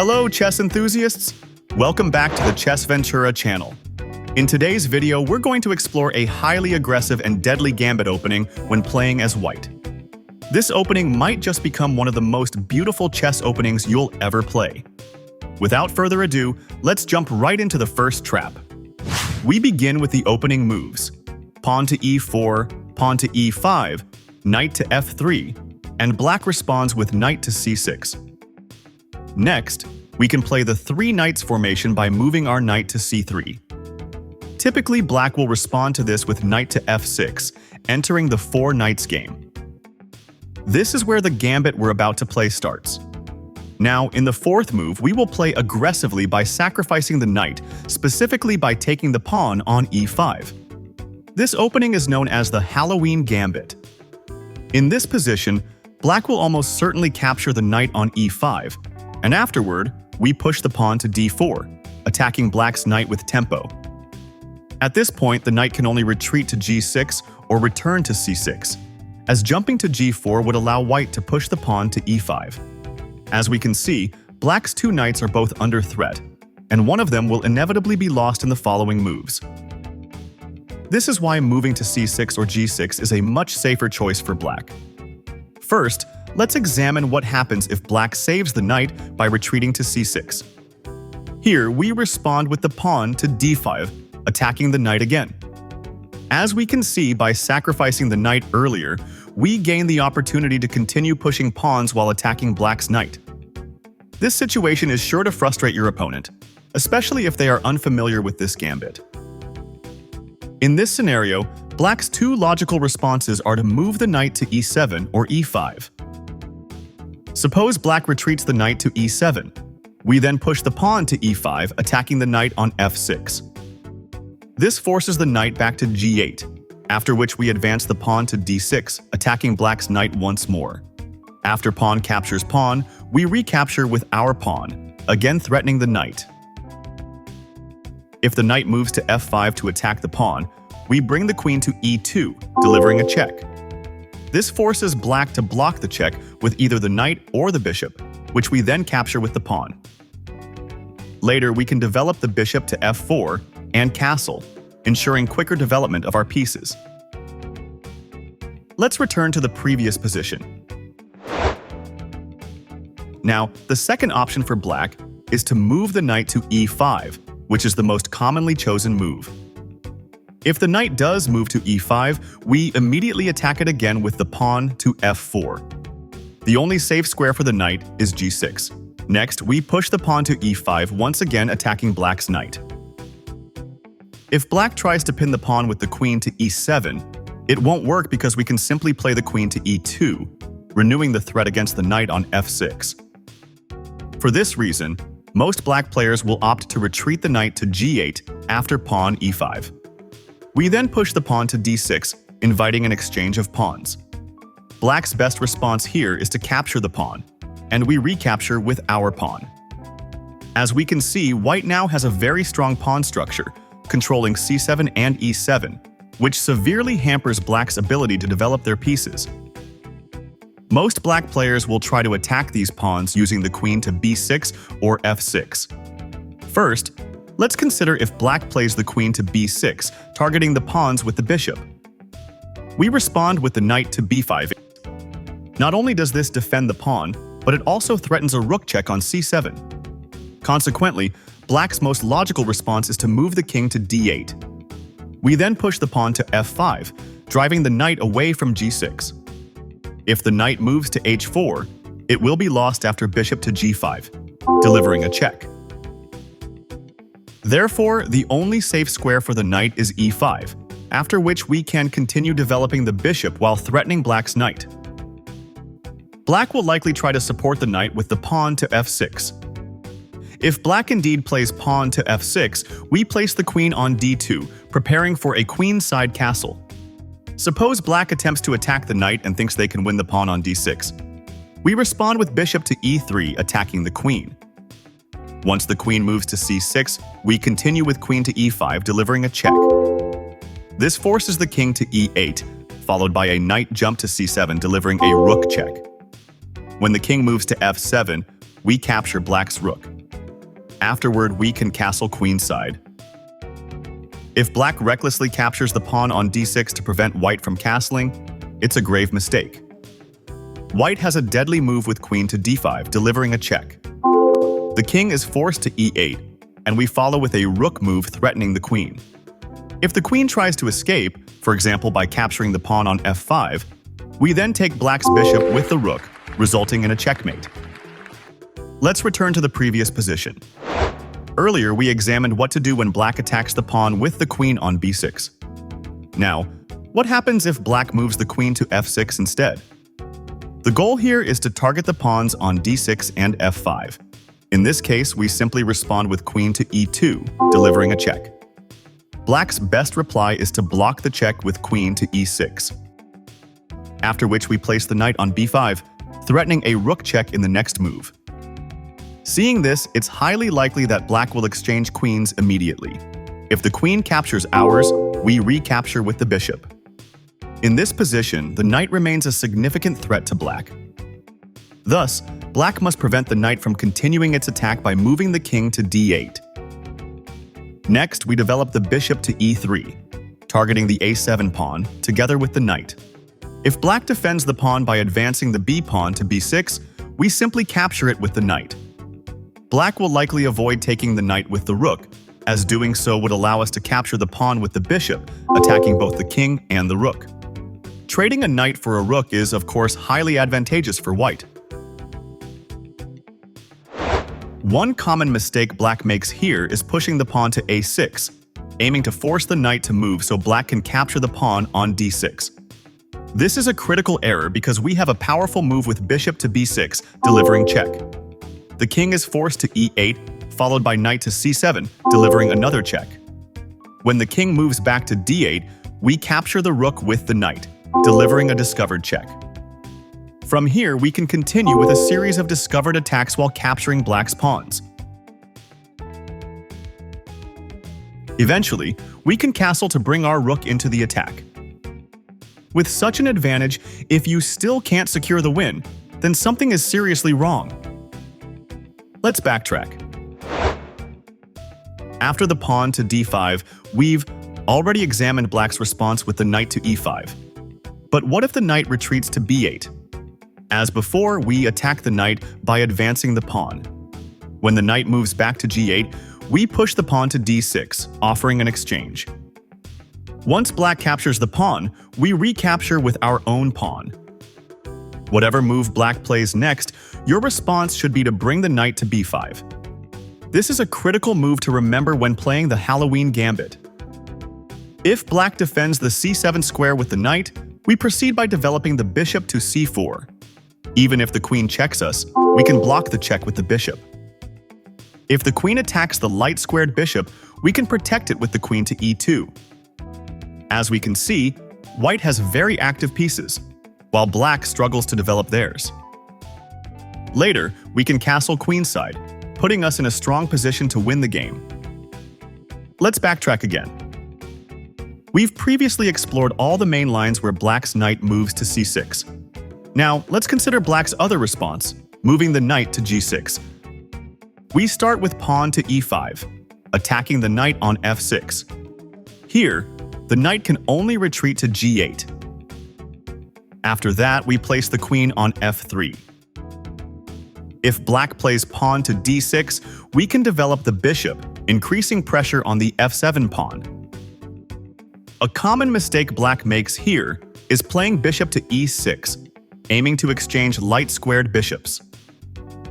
Hello, chess enthusiasts! Welcome back to the Chess Ventura channel. In today's video, we're going to explore a highly aggressive and deadly gambit opening when playing as white. This opening might just become one of the most beautiful chess openings you'll ever play. Without further ado, let's jump right into the first trap. We begin with the opening moves: pawn to e4, pawn to e5, knight to f3, and black responds with knight to c6. Next, we can play the three knights formation by moving our knight to c3. Typically, black will respond to this with knight to f6, entering the four knights game. This is where the gambit we're about to play starts. Now, in the fourth move, we will play aggressively by sacrificing the knight, specifically by taking the pawn on e5. This opening is known as the Halloween Gambit. In this position, black will almost certainly capture the knight on e5, and afterward, we push the pawn to d4, attacking black's knight with tempo. At this point, the knight can only retreat to g6 or return to c6, as jumping to g4 would allow white to push the pawn to e5. As we can see, black's two knights are both under threat, and one of them will inevitably be lost in the following moves. This is why moving to c6 or g6 is a much safer choice for black. First, let's examine what happens if black saves the knight by retreating to c6. Here, we respond with the pawn to d5, attacking the knight again. As we can see, by sacrificing the knight earlier, we gain the opportunity to continue pushing pawns while attacking black's knight. This situation is sure to frustrate your opponent, especially if they are unfamiliar with this gambit. In this scenario, black's two logical responses are to move the knight to e7 or e5. Suppose black retreats the knight to e7. We then push the pawn to e5, attacking the knight on f6. This forces the knight back to g8, after which we advance the pawn to d6, attacking black's knight once more. After pawn captures pawn, we recapture with our pawn, again threatening the knight. If the knight moves to f5 to attack the pawn, we bring the queen to e2, delivering a check. This forces black to block the check with either the knight or the bishop, which we then capture with the pawn. Later, we can develop the bishop to f4 and castle, ensuring quicker development of our pieces. Let's return to the previous position. Now, the second option for black is to move the knight to e5, which is the most commonly chosen move. If the knight does move to e5, we immediately attack it again with the pawn to f4. The only safe square for the knight is g6. Next, we push the pawn to e5, once again attacking black's knight. If black tries to pin the pawn with the queen to e7, it won't work because we can simply play the queen to e2, renewing the threat against the knight on f6. For this reason, most black players will opt to retreat the knight to g8 after pawn e5. We then push the pawn to d6, inviting an exchange of pawns. Black's best response here is to capture the pawn, and we recapture with our pawn. As we can see, white now has a very strong pawn structure, controlling c7 and e7, which severely hampers black's ability to develop their pieces. Most black players will try to attack these pawns using the queen to b6 or f6. First, let's consider if black plays the queen to b6, targeting the pawns with the bishop. We respond with the knight to b5. Not only does this defend the pawn, but it also threatens a rook check on c7. Consequently, black's most logical response is to move the king to d8. We then push the pawn to f5, driving the knight away from g6. If the knight moves to h4, it will be lost after bishop to g5, delivering a check. Therefore, the only safe square for the knight is e5, after which we can continue developing the bishop while threatening black's knight. Black will likely try to support the knight with the pawn to f6. If black indeed plays pawn to f6, we place the queen on d2, preparing for a queenside castle. Suppose black attempts to attack the knight and thinks they can win the pawn on d6. We respond with bishop to e3, attacking the queen. Once the queen moves to c6, we continue with queen to e5, delivering a check. This forces the king to e8, followed by a knight jump to c7, delivering a rook check. When the king moves to f7, we capture black's rook. Afterward, we can castle queenside. If black recklessly captures the pawn on d6 to prevent white from castling, it's a grave mistake. White has a deadly move with queen to d5, delivering a check. The king is forced to e8, and we follow with a rook move threatening the queen. If the queen tries to escape, for example by capturing the pawn on f5, we then take black's bishop with the rook, resulting in a checkmate. Let's return to the previous position. Earlier, we examined what to do when black attacks the pawn with the queen on b6. Now, what happens if black moves the queen to f6 instead? The goal here is to target the pawns on d6 and f5. In this case, we simply respond with queen to e2, delivering a check. Black's best reply is to block the check with queen to e6. After which we place the knight on b5, threatening a rook check in the next move. Seeing this, it's highly likely that black will exchange queens immediately. If the queen captures ours, we recapture with the bishop. In this position, the knight remains a significant threat to black. Thus, black must prevent the knight from continuing its attack by moving the king to d8. Next, we develop the bishop to e3, targeting the a7 pawn, together with the knight. If black defends the pawn by advancing the b pawn to b6, we simply capture it with the knight. Black will likely avoid taking the knight with the rook, as doing so would allow us to capture the pawn with the bishop, attacking both the king and the rook. Trading a knight for a rook is, of course, highly advantageous for white. One common mistake black makes here is pushing the pawn to a6, aiming to force the knight to move so black can capture the pawn on d6. This is a critical error because we have a powerful move with bishop to b6, delivering check. The king is forced to e8, followed by knight to c7, delivering another check. When the king moves back to d8, we capture the rook with the knight, delivering a discovered check. From here, we can continue with a series of discovered attacks while capturing black's pawns. Eventually, we can castle to bring our rook into the attack. With such an advantage, if you still can't secure the win, then something is seriously wrong. Let's backtrack. After the pawn to d5, we've already examined black's response with the knight to e5. But what if the knight retreats to b8? As before, we attack the knight by advancing the pawn. When the knight moves back to g8, we push the pawn to d6, offering an exchange. Once black captures the pawn, we recapture with our own pawn. Whatever move black plays next, your response should be to bring the knight to b5. This is a critical move to remember when playing the Halloween Gambit. If black defends the c7 square with the knight, we proceed by developing the bishop to c4. Even if the queen checks us, we can block the check with the bishop. If the queen attacks the light-squared bishop, we can protect it with the queen to e2. As we can see, white has very active pieces, while black struggles to develop theirs. Later, we can castle queenside, putting us in a strong position to win the game. Let's backtrack again. We've previously explored all the main lines where black's knight moves to c6. Now, let's consider black's other response, moving the knight to g6. We start with pawn to e5, attacking the knight on f6. Here, the knight can only retreat to g8. After that, we place the queen on f3. If black plays pawn to d6, we can develop the bishop, increasing pressure on the f7 pawn. A common mistake black makes here is playing bishop to e6, aiming to exchange light-squared bishops.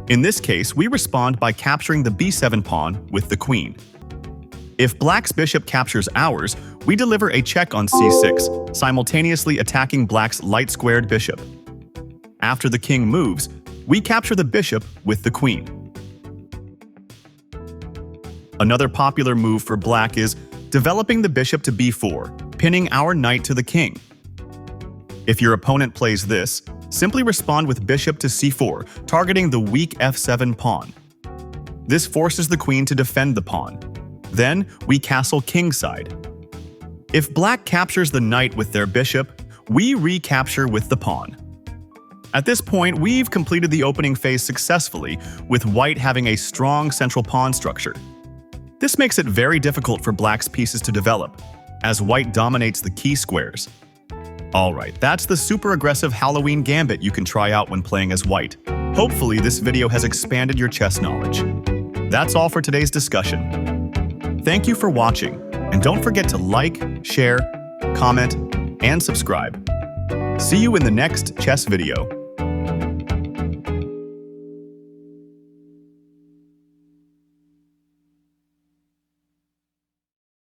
In this case, we respond by capturing the b7 pawn with the queen. If black's bishop captures ours, we deliver a check on c6, simultaneously attacking black's light-squared bishop. After the king moves, we capture the bishop with the queen. Another popular move for black is developing the bishop to b4, pinning our knight to the king. If your opponent plays this, simply respond with bishop to c4, targeting the weak f7 pawn. This forces the queen to defend the pawn. Then, we castle kingside. If black captures the knight with their bishop, we recapture with the pawn. At this point, we've completed the opening phase successfully, with white having a strong central pawn structure. This makes it very difficult for black's pieces to develop, as white dominates the key squares. Alright, that's the super aggressive Halloween Gambit you can try out when playing as white. Hopefully this video has expanded your chess knowledge. That's all for today's discussion. Thank you for watching, and don't forget to like, share, comment, and subscribe. See you in the next chess video.